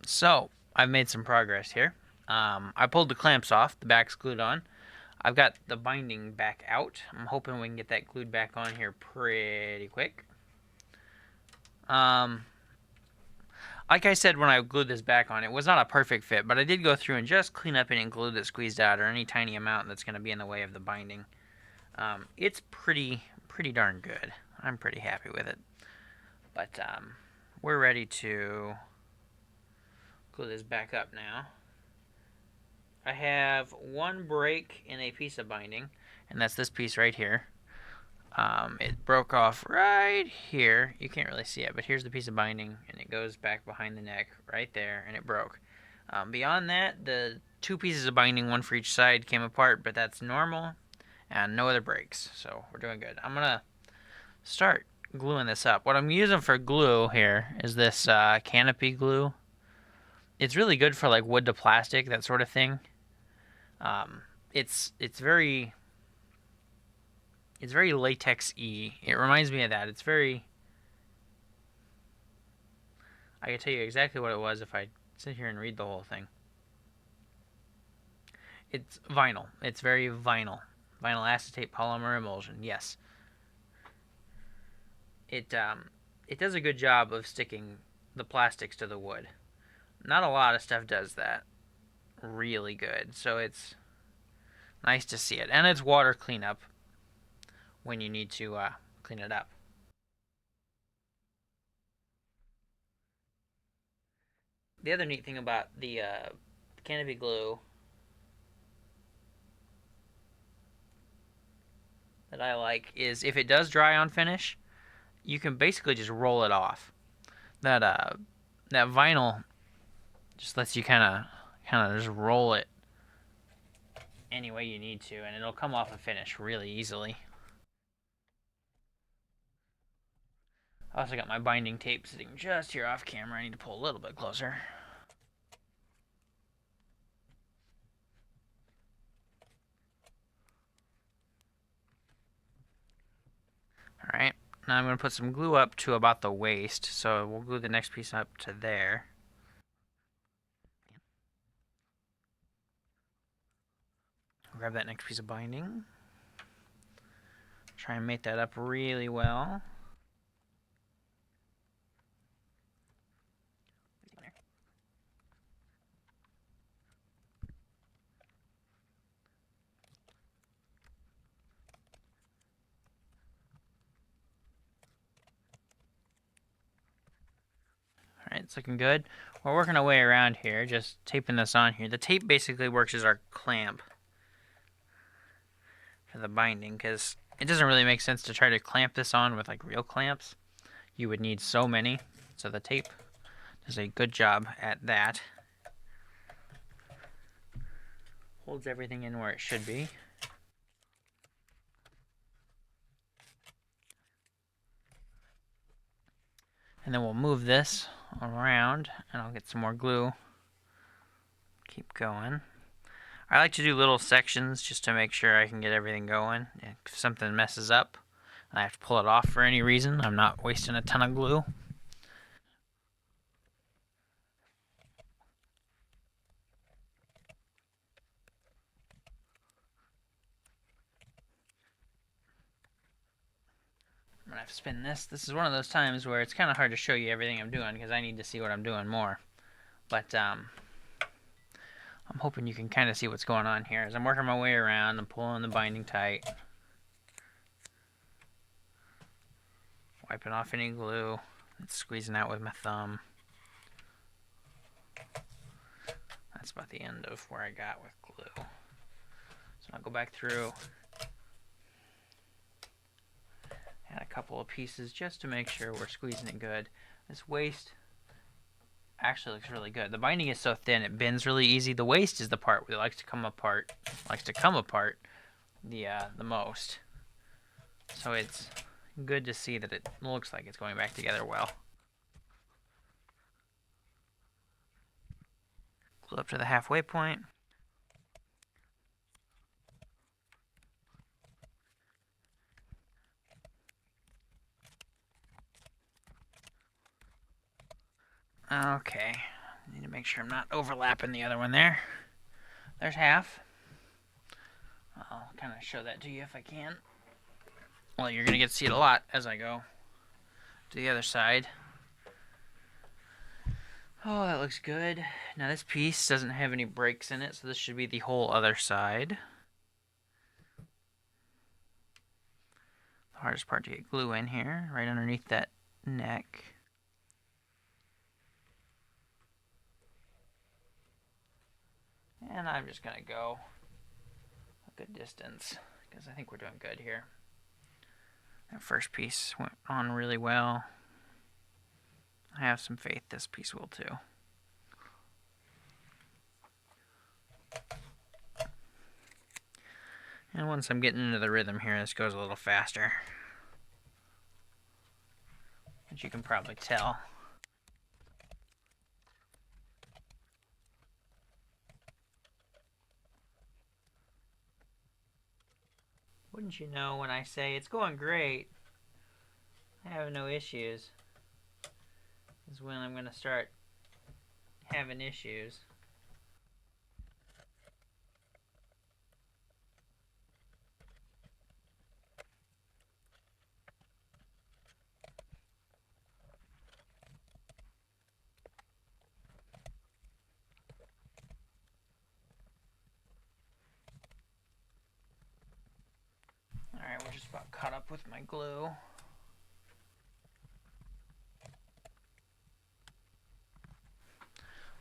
So, I've made some progress here. I pulled the clamps off, the back's glued on. I've got the binding back out. I'm hoping we can get that glued back on here pretty quick. Um, like I said when I glued this back on, it was not a perfect fit, but I did go through and just clean up any glue that squeezed out or any tiny amount that's going to be in the way of the binding. It's pretty darn good. I'm pretty happy with it. But we're ready to glue this back up now. I have one break in a piece of binding, and that's this piece right here. It broke off right here. You can't really see it, but here's the piece of binding, and it goes back behind the neck right there, and it broke. Beyond that, the two pieces of binding, one for each side, came apart, but that's normal, and no other breaks, so we're doing good. I'm gonna start gluing this up. What I'm using for glue here is this canopy glue. It's really good for like wood to plastic, that sort of thing. Um, it's very latex-y. It reminds me of that. It's very. I can tell you exactly what it was if I sit here and read the whole thing. It's vinyl. It's very vinyl. Vinyl acetate polymer emulsion. Yes. It does a good job of sticking the plastics to the wood. Not a lot of stuff does that really good. So it's nice to see it, and it's water cleanup when you need to clean it up. The other neat thing about the canopy glue that I like is if it does dry on finish, you can basically just roll it off. That that vinyl just lets you kind of just roll it any way you need to, and it'll come off a finish really easily. I also got my binding tape sitting just here off camera. I need to pull a little bit closer. Alright, now I'm going to put some glue up to about the waist, so we'll glue the next piece up to there. Grab that next piece of binding. Try and mate that up really well. Alright, it's looking good. We're working our way around here, just taping this on here. The tape basically works as our clamp for the binding, because it doesn't really make sense to try to clamp this on with like real clamps. You would need so many, so the tape does a good job at that. Holds everything in where it should be. And then we'll move this around, and I'll get some more glue. Keep going. I like to do little sections just to make sure I can get everything going. If something messes up and I have to pull it off for any reason, I'm not wasting a ton of glue. I'm gonna have to spin this. This is one of those times where it's kind of hard to show you everything I'm doing because I need to see what I'm doing more. But I'm hoping you can kind of see what's going on here. As I'm working my way around, I'm pulling the binding tight. Wiping off any glue. And squeezing out with my thumb. That's about the end of where I got with glue. So I'll go back through. Add a couple of pieces just to make sure we're squeezing it good. This waist actually looks really good. The binding is so thin it bends really easy. The waist is the part that likes to come apart the most. So it's good to see that it looks like it's going back together well. Glue up to the halfway point. Okay, need to make sure I'm not overlapping the other one there. There's half. I'll kind of show that to you if I can. Well, you're going to get to see it a lot as I go to the other side. Oh, that looks good. Now this piece doesn't have any breaks in it, so this should be the whole other side. The hardest part to get glue in here, right underneath that neck. And I'm just going to go a good distance, because I think we're doing good here. That first piece went on really well. I have some faith this piece will too. And once I'm getting into the rhythm here, this goes a little faster, as you can probably tell. Wouldn't you know when I say it's going great, I have no issues, is when I'm going to start having issues. Alright, we're just about caught up with my glue.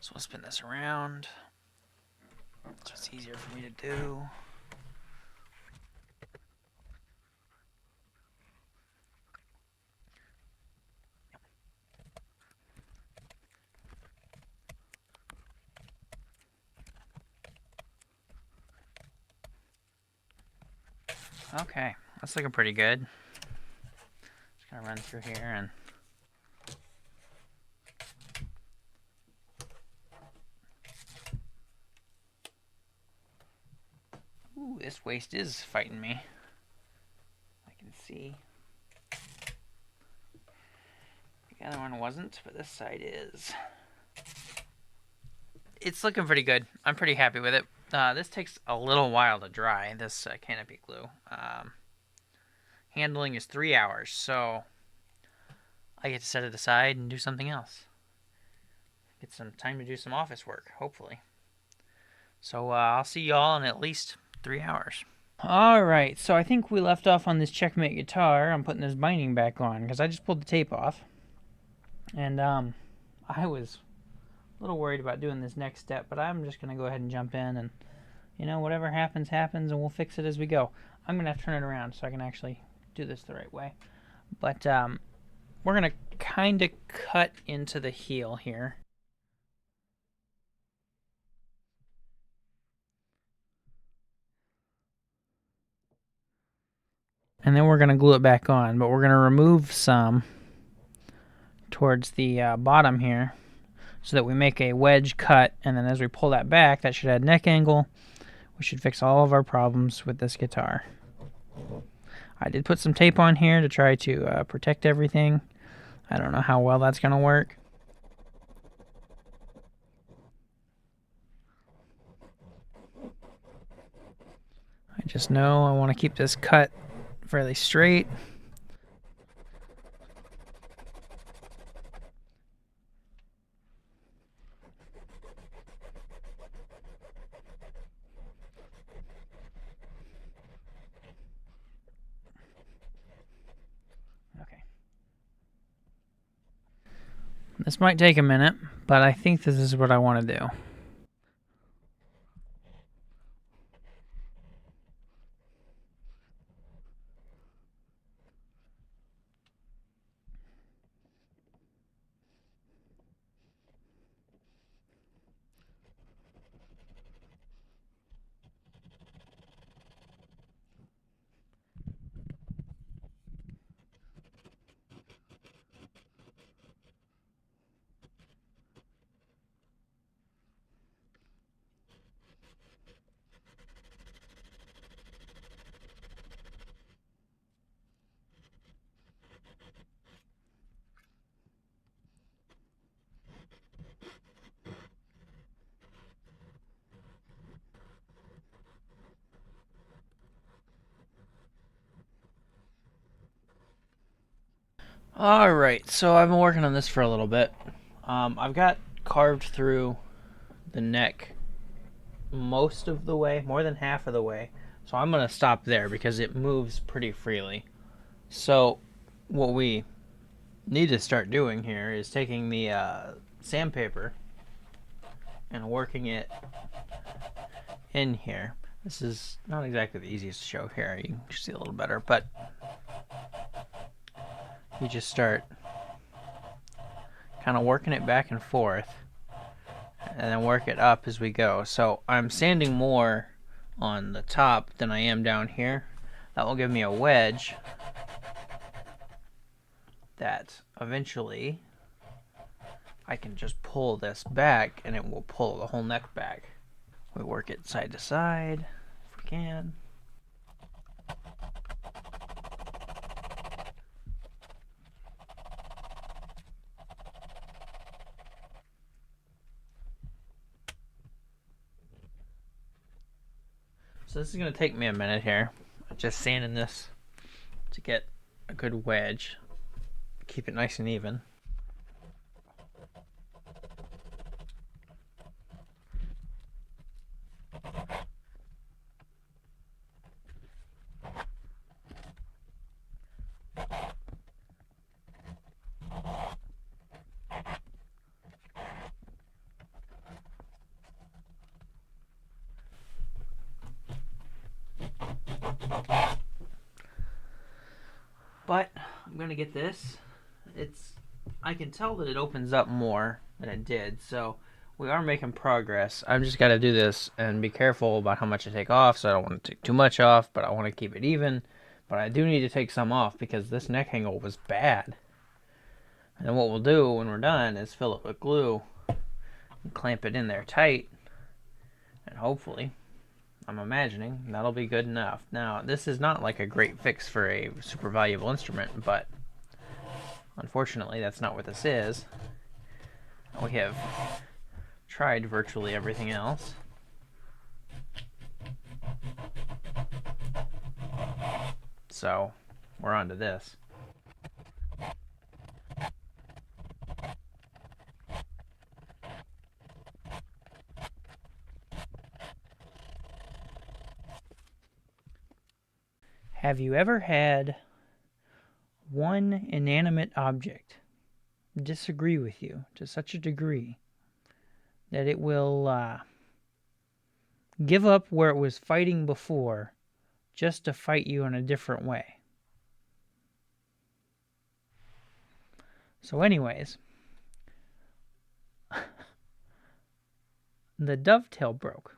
So we'll spin this around so it's easier for me to do. Okay, that's looking pretty good. Just gonna run through here and ooh, this waist is fighting me. I can see. The other one wasn't, but this side is. It's looking pretty good. I'm pretty happy with it. This takes a little while to dry, this canopy glue. Handling is 3 hours, so I get to set it aside and do something else. Get some time to do some office work, hopefully. So I'll see y'all in at least 3 hours. Alright, so I think we left off on this Checkmate guitar. I'm putting this binding back on, because I just pulled the tape off. And I was a little worried about doing this next step, but I'm just going to go ahead and jump in and, you know, whatever happens, happens, and we'll fix it as we go. I'm going to have to turn it around so I can actually do this the right way. But we're going to kind of cut into the heel here. And then we're going to glue it back on, but we're going to remove some towards the bottom here so that we make a wedge cut, and then as we pull that back, that should add neck angle. We should fix all of our problems with this guitar. I did put some tape on here to try to protect everything. I don't know how well that's going to work. I just know I want to keep this cut fairly straight. Okay. This might take a minute, but I think this is what I want to do. Alright, so I've been working on this for a little bit. I've got carved through the neck most of the way, more than half of the way. So I'm going to stop there because it moves pretty freely. So what we need to start doing here is taking the sandpaper and working it in here. This is not exactly the easiest to show here. You can see a little better, but you just start kind of working it back and forth and then work it up as we go. So I'm sanding more on the top than I am down here. That will give me a wedge that eventually I can just pull this back and it will pull the whole neck back. We work it side to side if we can. So this is going to take me a minute here. Just sanding this to get a good wedge. Keep it nice and even. But I'm going to get this. I can tell that it opens up more than it did, so we are making progress. I've just got to do this and be careful about how much I take off, so I don't want to take too much off, but I want to keep it even. But I do need to take some off because this neck angle was bad. And what we'll do when we're done is fill it with glue and clamp it in there tight, and hopefully, I'm imagining, that'll be good enough. Now, this is not like a great fix for a super valuable instrument, but unfortunately, that's not what this is. We have tried virtually everything else. So, we're on to this. Have you ever had one inanimate object disagree with you to such a degree that it will give up where it was fighting before just to fight you in a different way? So anyways, the dovetail broke.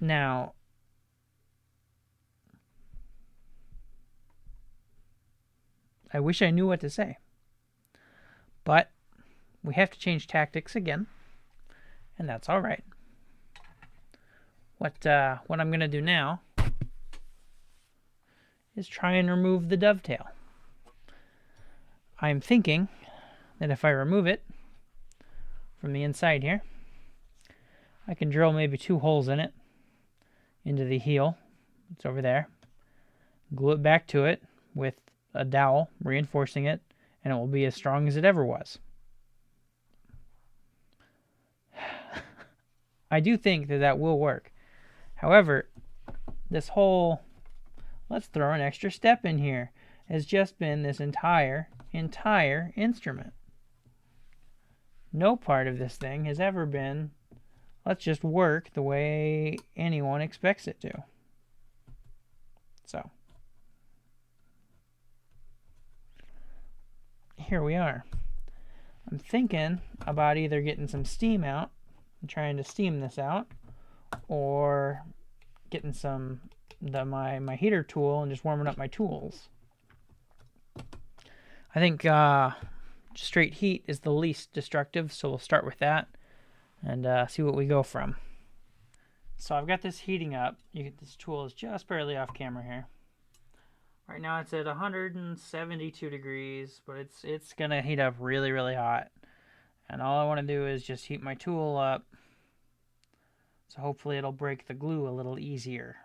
Now, I wish I knew what to say, but we have to change tactics again, and that's all right. What I'm going to do now is try and remove the dovetail. I'm thinking that if I remove it from the inside here, I can drill maybe 2 holes in it into the heel. It's over there. Glue it back to it with a dowel, reinforcing it, and it will be as strong as it ever was. I do think that that will work. However, this whole let's throw an extra step in here has just been this entire instrument. No part of this thing has ever been, let's just work the way anyone expects it to. So, here we are. I'm thinking about either getting some steam out and trying to steam this out, or getting some my heater tool and just warming up my tools. I think straight heat is the least destructive, so we'll start with that and see what we go from. So I've got this heating up. This tool is just barely off camera here. Right now it's at 172 degrees, but it's gonna heat up really, really hot. And all I want to do is just heat my tool up, so hopefully it'll break the glue a little easier.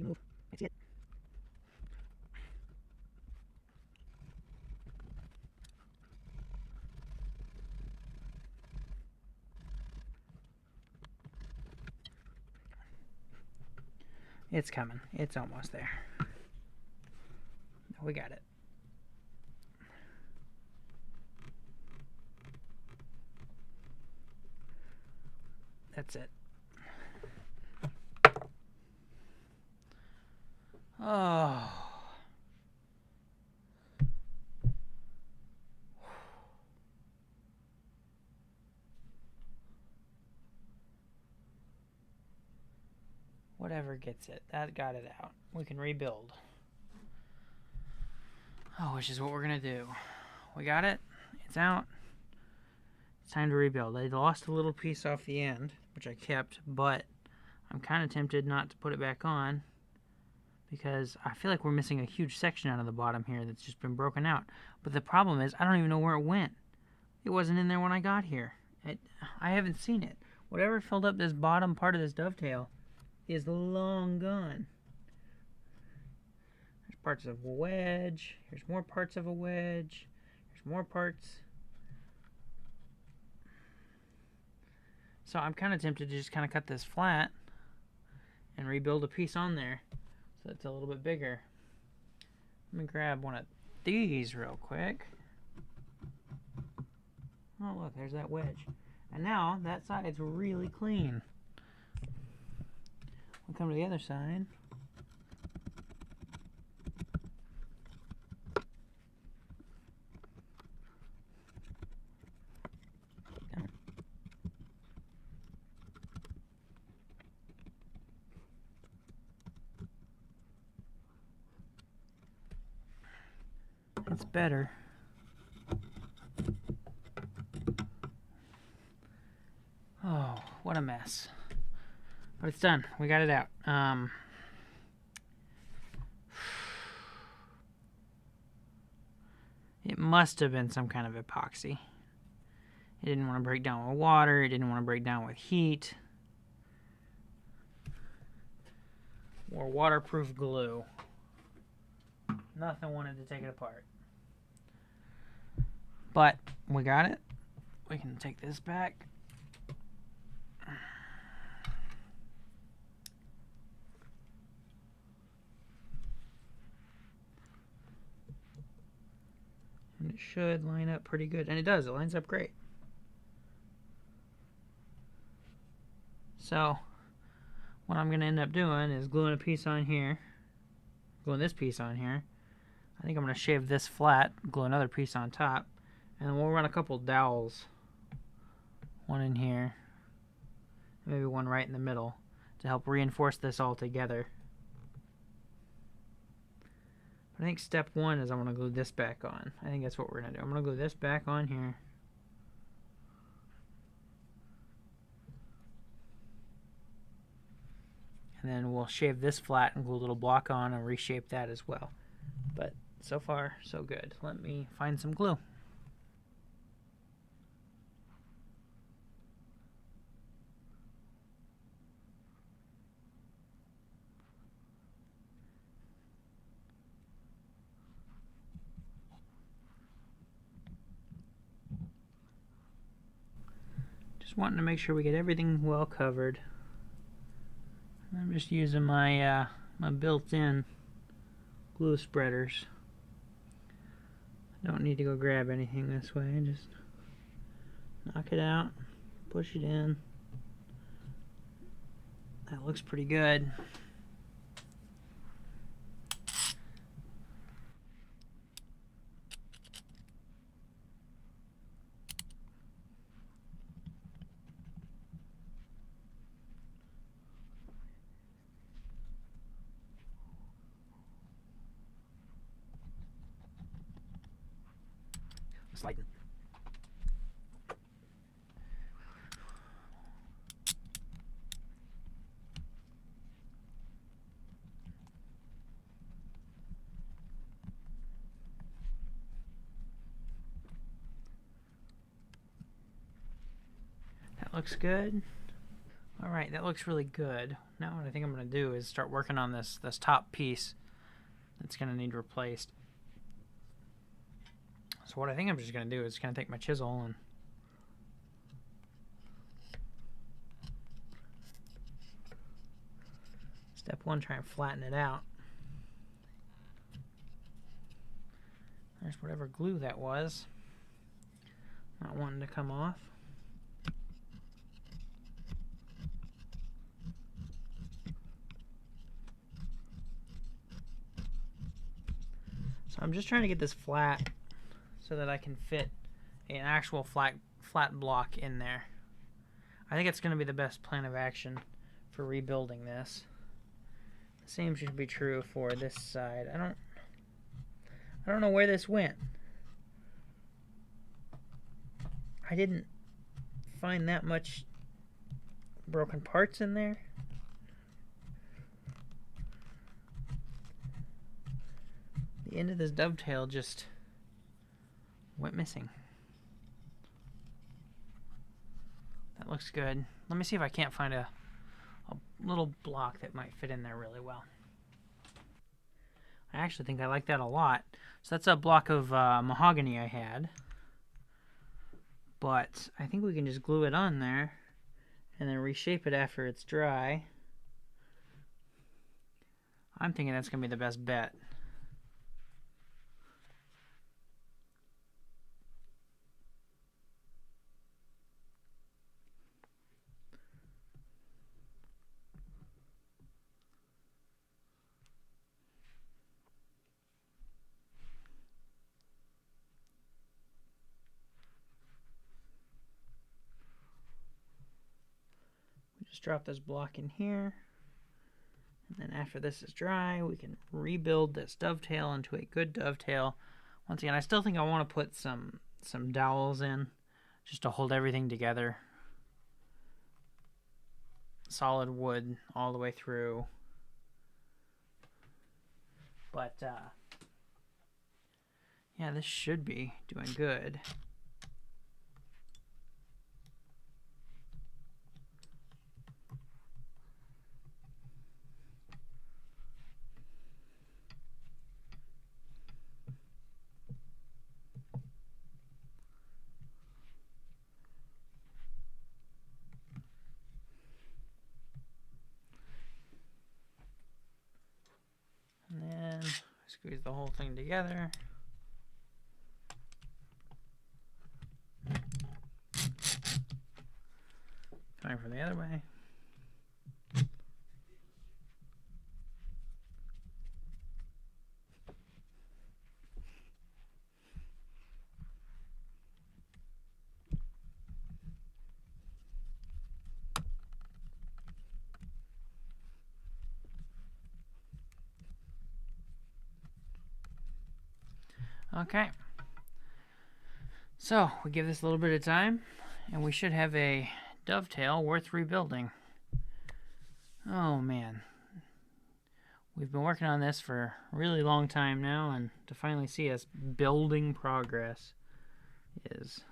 move. I see it. It's coming. It's almost there. We got it. That's it. Oh. Whatever gets it. That got it out. We can rebuild. Oh, which is what we're going to do. We got it. It's out. It's time to rebuild. I lost a little piece off the end, which I kept, but I'm kind of tempted not to put it back on because I feel like we're missing a huge section out of the bottom here that's just been broken out. But the problem is I don't even know where it went. It wasn't in there when I got here. I haven't seen it. Whatever filled up this bottom part of this dovetail is long gone. There's parts of a wedge. Here's more parts of a wedge. There's more parts. So I'm kind of tempted to just kind of cut this flat and rebuild a piece on there so it's a little bit bigger. Let me grab one of these real quick. Oh look, there's that wedge. And now that side's really clean. We'll come to the other side. It's better. Oh, what a mess. But it's done. We got it out. It must have been some kind of epoxy. It didn't want to break down with water. It didn't want to break down with heat. Or waterproof glue. Nothing wanted to take it apart. But we got it. We can take this back. And it should line up pretty good. And it does. It lines up great. So what I'm going to end up doing is gluing a piece on here. Gluing this piece on here. I think I'm going to shave this flat. Glue another piece on top. And then we'll run a couple dowels. One in here. Maybe one right in the middle. To help reinforce this all together. I think step one is I'm going to glue this back on. I think that's what we're going to do. I'm going to glue this back on here. And then we'll shave this flat and glue a little block on and reshape that as well. But so far, so good. Let me find some glue. Just wanting to make sure we get everything well covered. I'm just using my my built-in glue spreaders. I don't need to go grab anything this way. Just knock it out, push it in. That looks pretty good. Sliding. That looks good. All right, that looks really good. Now what I think I'm going to do is start working on this top piece that's going to need replaced. So what I think I'm just going to do is going to take my chisel and step one, try and flatten it out. There's whatever glue that was. Not wanting to come off. So I'm just trying to get this flat so that I can fit an actual flat block in there. I think it's going to be the best plan of action for rebuilding this. The same should be true for this side. I don't know where this went. I didn't find that much broken parts in there. The end of this dovetail just went missing. That looks good. Let me see if I can't find a little block that might fit in there really well. I actually think I like that a lot. So that's a block of mahogany I had. But I think we can just glue it on there and then reshape it after it's dry. I'm thinking that's going to be the best bet. Just drop this block in here, and then after this is dry, we can rebuild this dovetail into a good dovetail. Once again, I still think I want to put some dowels in just to hold everything together. Solid wood all the way through. But yeah, this should be doing good. And then squeeze the whole thing together. Coming from the other way. Okay, so we give this a little bit of time and we should have a dovetail worth rebuilding. Oh man, we've been working on this for a really long time now, and to finally see us building progress it's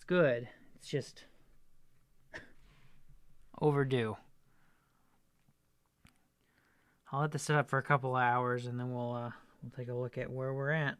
good. It's just overdue. I'll let this sit up for a couple of hours and then we'll take a look at where we're at.